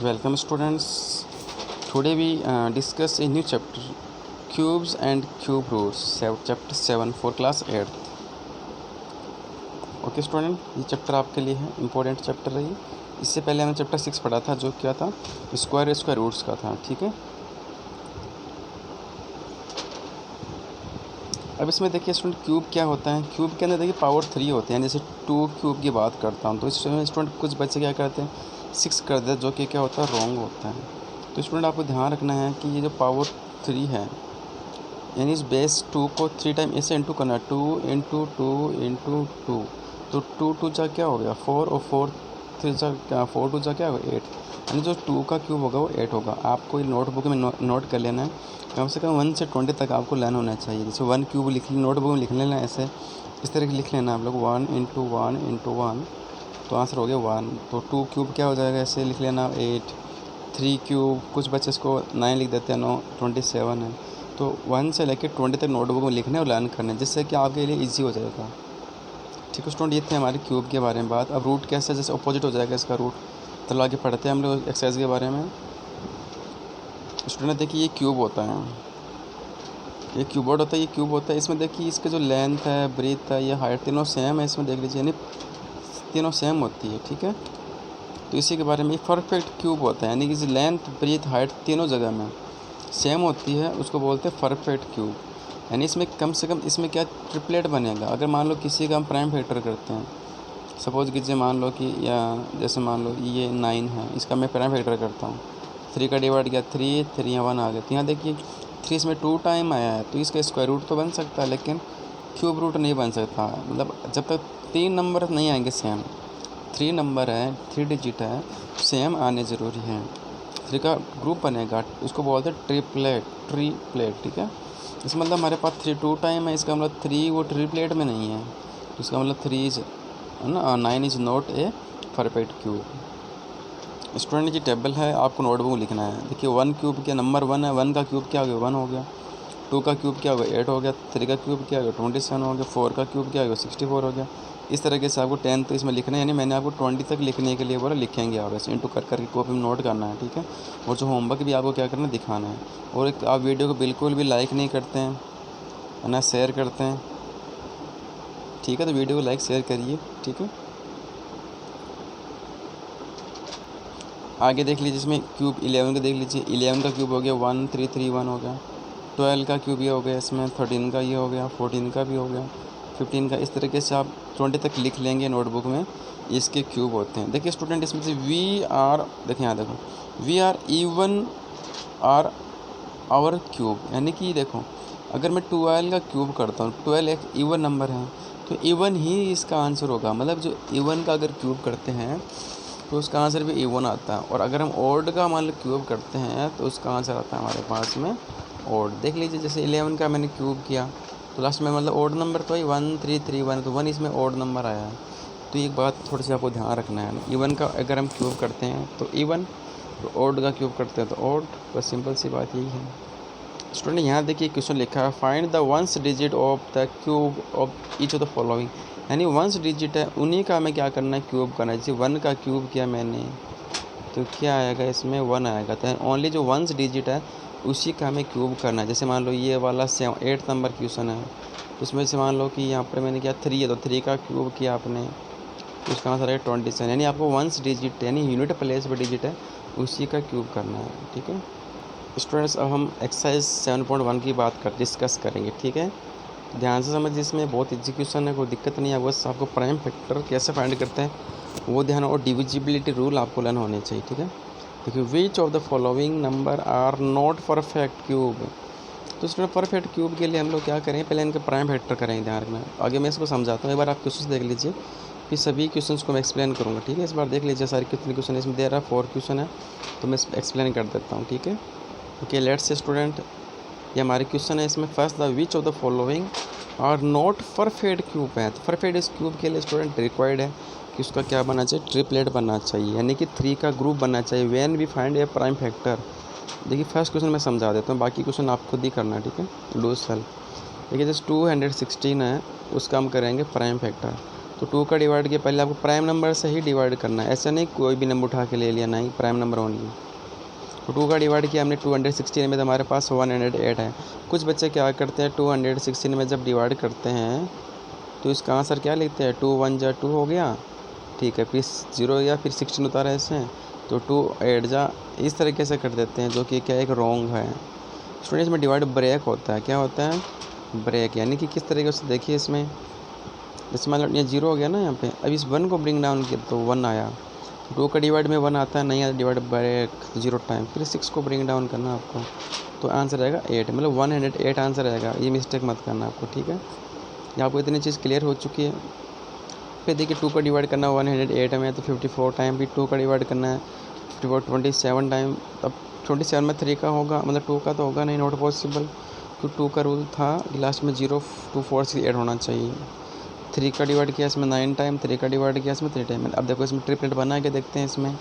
Welcome students. Today we discuss a new chapter, cubes and cube roots, chapter 7 for class 8th. Okay student, ये chapter आपके लिए है, important chapter है ये। इससे पहले हमने चैप्टर 6 पढ़ा था जो क्या था, स्क्वायर रूट्स का था। ठीक है, अब इसमें देखिए स्टूडेंट क्यूब क्या होता है। क्यूब के अंदर देखिए पावर 3 होते हैं। जैसे 2 क्यूब की बात करता हूँ तो इसमें स्टूडेंट कुछ बच्चे क्या करते हैं 6 कर देते, जो कि क्या होता है रॉन्ग होता है। तो स्टूडेंट आपको ध्यान रखना है कि ये जो पावर 3 है, यानी इस बेस 2 को 3 टाइम ऐसे इंटू करना, 2 इंटू 2 इंटू 2, तो 2 2 जा क्या हो गया 4, और 4 3 जा क्या 4 2 जा क्या होगा 8, यानी जो 2 का क्यूब होगा वो 8 होगा। आपको ये नोटबुक में नोट कर लेना है, कम से कम 1 से 20 तक आपको लर्न होना चाहिए। जैसे 1 क्यूब लिख नोटबुक में लिख लेना, ऐसे इस तरह के लिख लेना आप लोग 1 इंटू 1 इंटू 1, तो आंसर हो गया 1। तो 2 क्यूब क्या हो जाएगा, ऐसे लिख लेना 8। 3 क्यूब, कुछ बच्चे इसको 9 लिख देते हैं, 9 27 है। तो 1 से लेकर 20 तक नोटबुक में लिखना और लर्न करना है, जिससे कि आपके लिए ईजी हो जाएगा। ठीक है स्टूडेंट, ये थे हमारे क्यूब के बारे में बात। अब रूट कैसे, जैसे अपोजिट हो जाएगा इसका रूट, तो आगे पढ़ते हैं हम लोग एक्सरसाइज के बारे में। स्टूडेंट देखिए ये क्यूब होता है, ये क्यूबॉइड होता है, ये क्यूब होता है। इसमें देखिए इसके जो लेंथ है, ब्रीथ है, ये हाइट तीनों सेम है। इसमें देख लीजिए, यानी तीनों सेम होती है। ठीक है, तो इसी के बारे में, ये परफेक्ट क्यूब होता है, यानी कि लेंथ ब्रीथ हाइट तीनों जगह में सेम होती है, उसको बोलते हैं परफेक्ट क्यूब। यानी इसमें कम से कम इसमें क्या ट्रिपलेट बनेगा। अगर मान लो किसी का हम प्राइम फैक्टर करते हैं, सपोज कीजिए मान लो कि, या जैसे मान लो ये 9 है, इसका मैं प्राइम फैक्टर करता हूँ, 3 का डिवाइड किया 3, 3 यहाँ 1 आ गया। तो यहाँ देखिए 3 इसमें 2 टाइम आया है, तो इसका स्क्वायर रूट तो बन सकता है, लेकिन क्यूब रूट नहीं बन सकता। मतलब जब तक 3 नंबर नहीं आएंगे सेम, 3 नंबर है, 3 डिजिट है, सेम आने ज़रूरी है, 3 का ग्रुप बनेगा, उसको बोलते हैं ट्रिपलेट। ठीक है, इसका मतलब हमारे पास 3 2 टाइम है, इसका मतलब 3 वो ट्रिपलेट में नहीं है, तो इसका मतलब 3 इज ना 9 is not a perfect cube. Student जी टेबल है, आपको नोटबुक लिखना है। देखिए 1 क्यूब क्या नंबर 1 है, 1 का क्यूब क्या हो गया 1 हो गया, 2 का क्यूब क्या हो गया 8 हो गया, 3 का क्यूब क्या हो गया 27 हो गया, 4 का क्यूब क्या हो गया 64 हो गया। इस तरीके से आपको 10 तो इसमें लिखना है, यानी मैंने आपको 20 तक लिखने के लिए बोला, लिखेंगे आप ऐसे इंटू कर करके कॉपी में नोट करना है। ठीक है, और जो होमवर्क भी आपको क्या करना है दिखाना है। और एक आप वीडियो को बिल्कुल भी लाइक नहीं करते हैं ना शेयर करते हैं। ठीक है, तो वीडियो को लाइक शेयर करिए। ठीक है, आगे देख लीजिए, इसमें क्यूब 11 का देख लीजिए, 11 का क्यूब हो गया 1 3 3 1 हो गया, 12 का क्यूब ये हो गया, इसमें 13 का ये हो गया, 14 का भी हो गया, 15 का। इस तरीके से आप 20 तक लिख लेंगे नोटबुक में, इसके क्यूब होते हैं। देखिए स्टूडेंट, इसमें से वी आर, देखिए यहाँ देखो, we are even are our cube, यानी कि देखो अगर मैं 12 का क्यूब करता हूँ, 12 एक इवन नंबर है, तो इवन ही इसका आंसर होगा। मतलब जो इवन का अगर क्यूब करते हैं तो उसका आंसर भी इवन आता है, और अगर हम ओड का मान लो क्यूब करते हैं तो उसका आंसर आता है हमारे पास में ओड। देख लीजिए, जैसे 11 का मैंने क्यूब किया तो लास्ट में मतलब ओड नंबर तो ही 1 3 3 1, तो 1 इसमें ओड नंबर आया है। तो एक बात थोड़ी सी आपको ध्यान रखना है, इवन का अगर हम क्यूब करते हैं तो इवन, तो ओड का क्यूब करते हैं तो ओड, बस सिंपल सी बात यही है। स्टूडेंट यहाँ देखिए क्वेश्चन लिखा है, find the ones digit of the cube of each of the following, यानी वंस डिजिट है उन्हीं का हमें क्या करना है क्यूब करना है। जैसे 1 का क्यूब किया मैंने तो क्या आएगा, इसमें 1 आएगा, तो ओनली जो वंस डिजिट है उसी का हमें क्यूब करना है। जैसे मान लो ये वाला 8 नंबर क्वेश्चन है, तो इसमें से मान लो कि यहाँ पर मैंने किया 3 है, तो 3 का क्यूब किया आपने, तो उसका आंसर है 27, यानी आपको वंस डिजिट यानी यूनिट प्लेस पर डिजिट है उसी का क्यूब करना है। ठीक है स्टूडेंट्स, अब हम एक्सरसाइज 7.1 की बात डिस्कस करेंगे। ठीक है, ध्यान से समझिए, इसमें बहुत एग्जीक्यूशन है, कोई दिक्कत नहीं है, बस आपको प्राइम फैक्टर कैसे फाइंड करते हैं वो ध्यान, और डिविजिबिलिटी रूल आपको लर्न होने चाहिए। ठीक है, देखिए which of the following number are not perfect cube. तो स्टूडेंट परफेक्ट क्यूब के लिए हम लोग क्या करें, पहले इनके प्राइम फैक्टर करेंगे, ध्यान रखना। आगे मैं इसको समझाता हूँ, एक बार आप क्वेश्चन देख लीजिए, फिर सभी क्वेश्चन को मैं एक्सप्लेन करूँगा। ठीक है, इस बार देख लीजिए सारे कितने क्वेश्चन इसमें दे रहा है, 4 क्वेश्चन है, तो मैं एक्सप्लेन कर देता हूँ। ठीक है, ओके लेट्स से स्टूडेंट, ये हमारे क्वेश्चन है, इसमें first the which of the following are not perfect cube है। तो परफेक्ट इस क्यूब के लिए स्टूडेंट रिक्वायर्ड है कि उसका क्या बनना चाहिए, ट्रिपलेट बनना चाहिए, यानी कि 3 का ग्रुप बनना चाहिए। When we find a prime factor, देखिए फर्स्ट क्वेश्चन मैं समझा देता हूँ, बाकी क्वेश्चन आप खुद ही करना है। ठीक है, डू सेल्फ। देखिए जैसे 216 है, उसका हम करेंगे प्राइम फैक्टर, तो 2 का डिवाइड किया, पहले आपको प्राइम नंबर से ही डिवाइड करना है, ऐसा नहीं कोई भी नंबर उठा के ले लिया, नहीं, प्राइम नंबर ओनली। तो 2 का डिवाइड किया हमने 216 में, तो हमारे पास 108 है। कुछ बच्चे क्या करते हैं, 216 में जब डिवाइड करते हैं तो इसका आंसर क्या लिखते हैं, 2 1 जा 2 हो गया, ठीक है, फिर 0 या फिर 16 उतारा ऐसे, तो 2 8 जा, इस तरीके से कर देते हैं, जो कि क्या एक रॉन्ग है। स्टूडेंट्स में डिवाइड ब्रेक होता है, क्या होता है, ब्रेक, यानी कि किस तरीके से देखिए इसमें मतलब ये 0 हो गया ना यहाँ पे, अब इस 1 को ब्रिंग डाउन किया तो 1 आया, 2 का डिवाइड में 1 आता है, नहीं आता डिवाइड ब्रेक 0 टाइम, फिर 6 को ब्रिंग डाउन करना आपको, तो आंसर रहेगा 8, मतलब 108 आंसर रहेगा, ये मिस्टेक मत करना आपको, ठीक है। ये आपको इतनी चीज़ क्लियर हो चुकी है। फिर देखिए 2 का डिवाइड करना 108 में, तो 54 टाइम, फिर 2 का डिवाइड करना है 27 टाइम, तब 27 में 3 का होगा, मतलब 2 का तो होगा नहीं, नॉट पॉसिबल, क्योंकि 2 का रूल था कि लास्ट में 0 2 4 6 8 होना चाहिए। 3 का डिवाइड किया इसमें 9 टाइम, 3 का डिवाइड किया इसमें 3 टाइम। अब देखो इसमें ट्रिपलेट बना है क्या, देखते हैं इसमें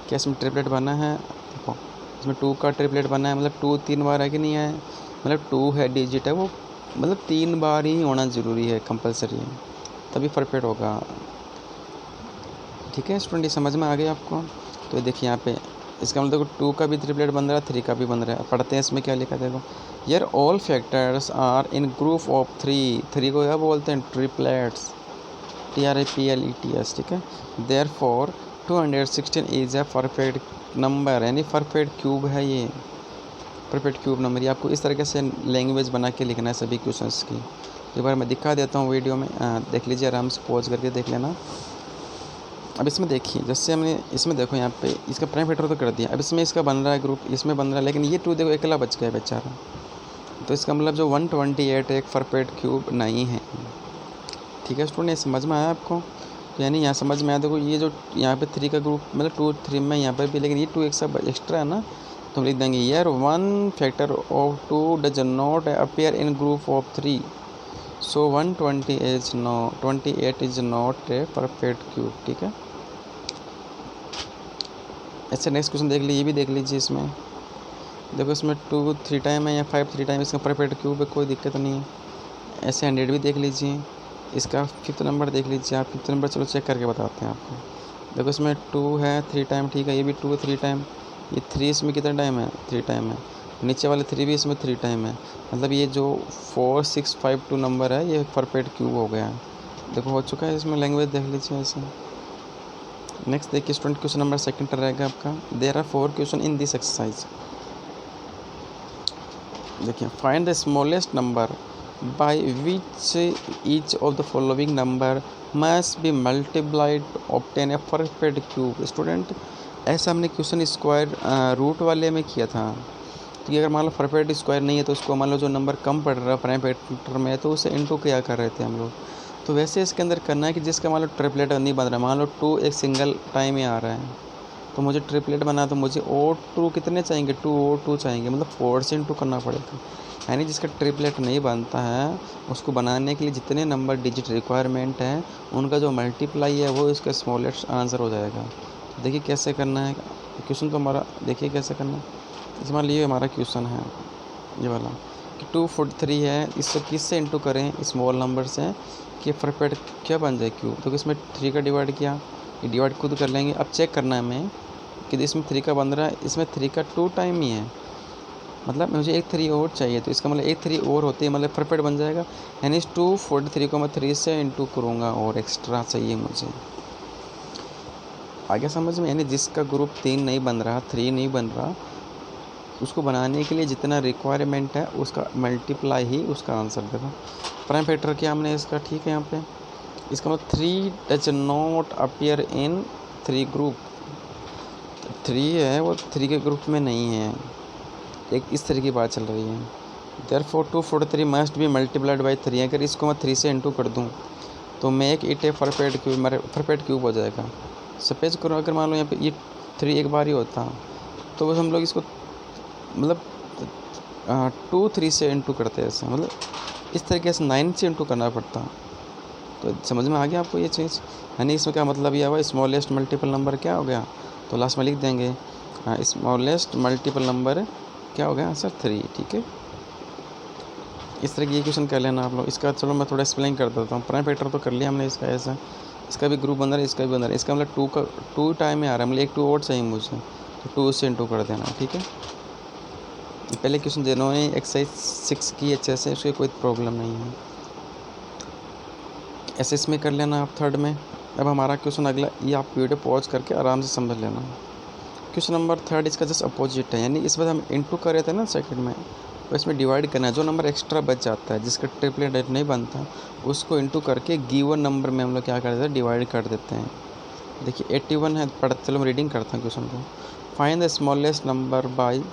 क्या इसमें ट्रिपलेट बना है, देखो इसमें 2 का ट्रिपलेट बना है, मतलब 2 3 बार है कि नहीं है, मतलब 2 है डिजिट है वो, मतलब 3 बार ही होना ज़रूरी है, कंपलसरी है, तभी परफेक्ट होगा, ठीक है स्टूडेंट, ये समझ में आ गया आपको। तो ये देखिए यहाँ पे इसका मतलब देखो 2 का भी ट्रिपलेट बन रहा है, 3 का भी बन रहा है। पढ़ते हैं इसमें क्या लिखा है, देखो यार all factors are in group of 3 को क्या बोलते हैं, ट्रिपलेट्स, TRIPLETS, ठीक है। Therefore 216 is a perfect number, यानी परफेक्ट क्यूब है ये, परफेक्ट क्यूब नंबर। ये आपको इस तरीके से लैंग्वेज बना के लिखना है सभी क्वेश्चंस की। एक बार मैं दिखा देता हूँ वीडियो में, देख लीजिए, आराम से पॉज करके देख लेना। अब इसमें देखिए, जैसे हमने इसमें देखो यहाँ पे इसका प्राइम फैक्टर तो कर दिया, अब इसमें इसका बन रहा है ग्रुप, इसमें बन रहा है, लेकिन ये 2 देखो अकेला बच गया बेचारा, तो इसका मतलब जो 128 एक परफेक्ट क्यूब नहीं है, ठीक है स्टूडेंट, ये समझ में आया आपको। तो यानी यहाँ समझ में आया, देखो ये जो यहाँ पे 3 का ग्रुप, मतलब 2 3 में यहाँ पर भी, लेकिन ये 2 एक सब एक्स्ट्रा है ना, तो हम लिख देंगे यार 1 factor of 2 does not appear in group of 3, so 128 is not a perfect cube, ठीक है। ऐसे नेक्स्ट क्वेश्चन देख लीजिए, ये भी देख लीजिए, इसमें देखो इसमें 2 3 टाइम है या 5 3 टाइम, इसका परफेक्ट क्यूब है, कोई दिक्कत नहीं है। ऐसे 100 भी देख लीजिए, इसका 5th नंबर देख लीजिए आप, 5th नंबर चलो चेक करके बताते हैं आपको। देखो इसमें 2 है 3 टाइम, ठीक है, ये भी 2 3 टाइम, ये 3 इसमें कितना टाइम है, 3 टाइम है, नीचे वाले 3 भी इसमें 3 टाइम है, मतलब ये जो 4 6 5 2 नंबर है ये परफेक्ट क्यूब हो गया है, देखो हो चुका है। इसमें लैंग्वेज देख लीजिए ऐसे। नेक्स्ट देखिए स्टूडेंट, क्वेश्चन नंबर 2 रहेगा आपका, there are 4 question in this exercise. देखिए find the smallest number by which each of the following number must be multiplied obtain a perfect cube. Student ऐसा हमने क्वेश्चन स्क्वायर रूट वाले में किया था, तो अगर मान लो परफेक्ट स्क्वायर नहीं है तो उसको मान लो जो नंबर कम पड़ रहा है प्राइम फैक्टर में, तो उसे इनटू किया कर रहे थे हम लोग। तो वैसे इसके अंदर करना है कि जिसका मान लो ट्रिपलेट नहीं बन रहा, मान लो 2 एक सिंगल टाइम ही आ रहा है, तो मुझे ट्रिपलेट बना, तो मुझे और 2 कितने चाहिए, 2 और 2 चाहिए, मतलब 4 से इनटू करना पड़ेगा। यानी जिसका ट्रिपलेट नहीं बनता है उसको बनाने के लिए जितने नंबर डिजिट रिक्वायरमेंट है उनका जो मल्टीप्लाई है वो इसका स्मॉलेस्ट आंसर हो जाएगा। तो देखिए कैसे करना है क्वेश्चन, तो हमारा देखिए कैसे करना है। इस मान लीजिए हमारा क्वेश्चन है ये वाला कि 243 है, इससे किससे इंटू करें स्मॉल नंबर से कि परफेक्ट क्या बन जाए क्यूब। तो इसमें 3 का डिवाइड किया, ये डिवाइड खुद कर लेंगे। अब चेक करना है हमें कि इसमें 3 का बन रहा है, इसमें 3 का 2 टाइम ही है, मतलब मुझे एक 3 और चाहिए, तो इसका मतलब एक 3 और होती है, मतलब परफेक्ट बन जाएगा। यानी इस 243 को मैं 3 से इंटू करूँगा और एक्स्ट्रा चाहिए मुझे, आगे समझ में। यानी जिसका ग्रुप 3 नहीं बन रहा, 3 नहीं बन रहा, उसको बनाने के लिए जितना रिक्वायरमेंट है उसका मल्टीप्लाई ही उसका आंसर देगा। प्राइम फैक्टर किया हमने इसका, ठीक है। यहाँ पे इसका मतलब 3 does not appear in 3 group, 3 है वो 3 के ग्रुप में नहीं है, एक इस तरह की बात चल रही है। Therefore 243 must be multiplied by 3, अगर इसको मैं 3 से इंटू कर दूँ तो make it A perfect cube, मेरे परफेक्ट क्यूब हो जाएगा। सपोज करो अगर मान लो यहाँ पे ये 3 एक बार ही होता तो बस हम लोग इसको मतलब 2 3 से इंटू करते हैं ऐसे, मतलब इस तरीके से 9 से इंटू करना पड़ता। तो समझ में आ गया आपको ये चीज़, यानी इसमें क्या मतलब ये हुआ, स्मॉलेस्ट मल्टीपल नंबर क्या हो गया, तो लास्ट में लिख देंगे स्मॉलेस्ट मल्टीपल नंबर क्या हो गया आंसर 3, ठीक है। इस तरह की ये क्वेश्चन कर लेना आप लोग। इसका चलो मैं थोड़ा एक्सप्लेन कर देता हूँ। प्राइम फैक्टर तो कर लिया हमने इसका ऐसा, इसका भी ग्रुप बन रहा है, इसका भी बन रहा है। इसका मतलब 2 टाइम में आ रहा है, मतलब एक 2 और चाहिए मुझे, तो 2 से इंटू कर देना, ठीक है। पहले क्वेश्चन जिन्होंने एक्सरसाइज 6 की अच्छे से, उसकी कोई प्रॉब्लम नहीं है। ऐसे इसमें कर लेना आप थर्ड में। अब हमारा क्वेश्चन अगला, ये आप वीडियो पॉज करके आराम से समझ लेना। क्वेश्चन नंबर थर्ड इसका जस्ट अपोजिट है, यानी इस बार हम इंटू कर रहे थे ना सेकंड में, तो इसमें डिवाइड करना है। जो नंबर एक्स्ट्रा बच जाता है, जिसका ट्रिपलेट नहीं बनता, उसको इंटू करके गिवन नंबर में हम लोग क्या कर देते हैं, डिवाइड कर देते हैं। देखिए 81 है, चलो मैं रीडिंग करता हूँ क्वेश्चन को। Find the smallest number by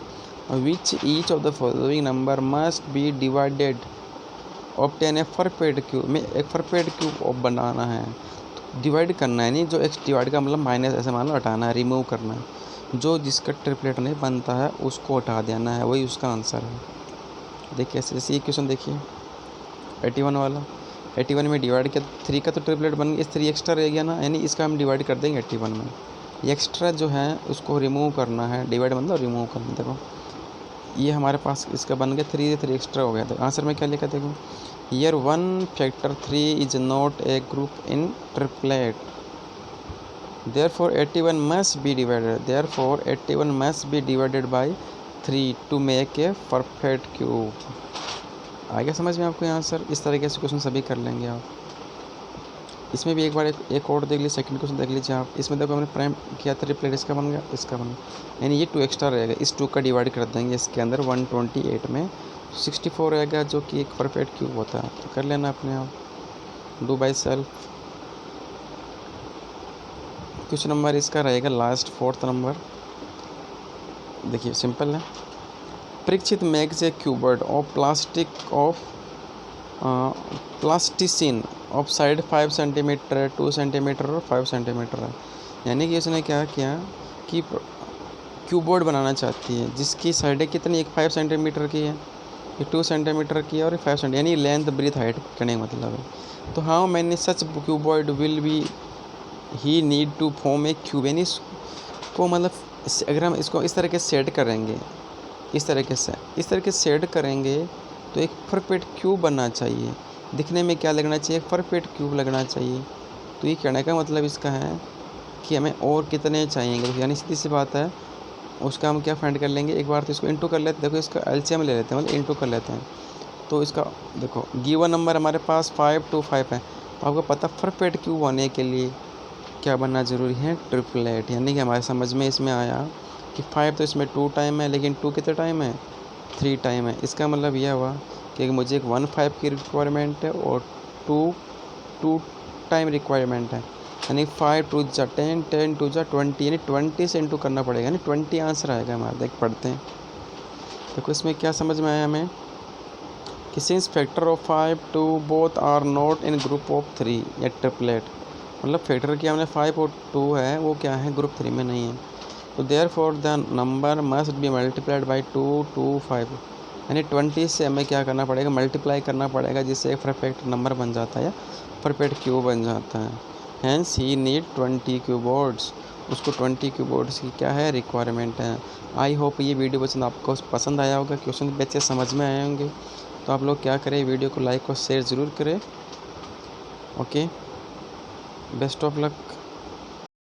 which each of the following number must B divided, obtain a perfect cube. में एक परफेक्ट क्यूब बनाना है, तो डिवाइड करना है, नहीं जो एक्स डिवाइड का मतलब माइनस, ऐसे मान लो हटाना है, रिमूव करना है। जो जिसका ट्रिपलेट नहीं बनता है उसको हटा देना है, वही उसका आंसर है। देखिए ऐसे ये क्वेश्चन देखिए 81 वाला, 81 में डिवाइड किया, 3 का तो ट्रिपलेट बन गया, इस 3 एक्स्ट्रा रह गया ना, यानी इसका हम डिवाइड कर देंगे 81 में। ये एक्स्ट्रा जो है उसको रिमूव करना है, डिवाइड मतलब रिमूव करना। देखो ये हमारे पास इसका बन गया 3 से 3 एक्स्ट्रा हो गया। तो आंसर में क्या लिखा देखो, year 1 factor 3 is not a group in triplet, therefore 81 must be divided by 3 to make a perfect cube। आ गया समझ में आपको ये आंसर? इस तरीके से क्वेश्चन सभी कर लेंगे आप। इसमें भी एक बार एक और देख लीजिए, सेकंड क्वेश्चन देख लीजिए आप। इसमें देखो हमने प्राइम किया था, ट्रिपलेट इसका बन गया, इसका बन गया, यानी ये 2 एक्स्ट्रा रहेगा, इस 2 का डिवाइड कर देंगे इसके अंदर 128 में, 64 रहेगा, जो कि एक परफेक्ट क्यूब होता है। तो कर लेना अपने आप, do by self. Question number इसका रहेगा लास्ट 4th नंबर। देखिए सिंपल है। Parikshit makes a क्यूबर्ड of plastic of plasticine of side 5 centimetre, 2 centimetre और 5 सेंटीमीटर है। यानी कि उसने क्या किया कि क्यूबोर्ड बनाना चाहती है, जिसकी साइडें कितनी, एक 5 सेंटीमीटर की है, एक 2 सेंटीमीटर की है और 5 सेंटीमीटर, यानी लेंथ ब्रीथ हाइट करने का मतलब है। तो हाँ मैंने such cuboid will be he need to form a cube, यानी इसको मतलब अगर हम इसको इस तरह के सेट करेंगे, इस तरीके से सेट करेंगे, तो एक परफेक्ट क्यूब बनना चाहिए। दिखने में क्या लगना चाहिए, एक परफेक्ट क्यूब लगना चाहिए। तो ये कहने का मतलब इसका है कि हमें और कितने चाहिए, यानी सीधी सी बात है, उसका हम क्या फाइंड कर लेंगे, एक बार तो इसको इंटू कर लेते हैं। देखो इसका एलसीएम ले लेते हैं, मतलब इंटू कर लेते हैं। तो इसका देखो गिवन नंबर हमारे पास 5 to 5 है, तो आपको पता परफेक्ट क्यूब होने के लिए क्या बनना ज़रूरी है, ट्रिपलेट। यानी कि हमारे समझ में इसमें आया कि 5 तो इसमें 2 टाइम है, लेकिन 2 कितने टाइम है, 3 टाइम है। इसका मतलब यह हुआ कि मुझे एक 1/5 की रिक्वायरमेंट है और 2 टाइम रिक्वायरमेंट है, यानी 5 2 जा 10, 10 2 जा 20, यानी 20 से इंटू करना पड़ेगा, यानी 20 आंसर आएगा हमारा। देख पढ़ते हैं, देखो इसमें क्या समझ में आया हमें कि since factor of 5 2 both are not in group of 3 या ट्रिपलेट, मतलब फैक्टर किया हमने 5 और 2 है, वो क्या है, ग्रुप 3 में नहीं है। तो therefore the number must be multiplied by 2 to 5, यानी 20 से हमें क्या करना पड़ेगा, मल्टीप्लाई करना पड़ेगा, जिससे एक परफेक्ट नंबर बन जाता है या परफेक्ट क्यूब बन जाता है। हैंस ही नीड 20 क्यूबोर्ड्स, उसको 20 क्यूबोर्ड्स की क्या है, रिक्वायरमेंट है। आई होप ये वीडियो आपको पसंद आया होगा, क्वेश्चन भी अच्छे समझ में आए होंगे। तो आप लोग क्या करें, वीडियो को लाइक और शेयर ज़रूर करें। Okay, best of luck.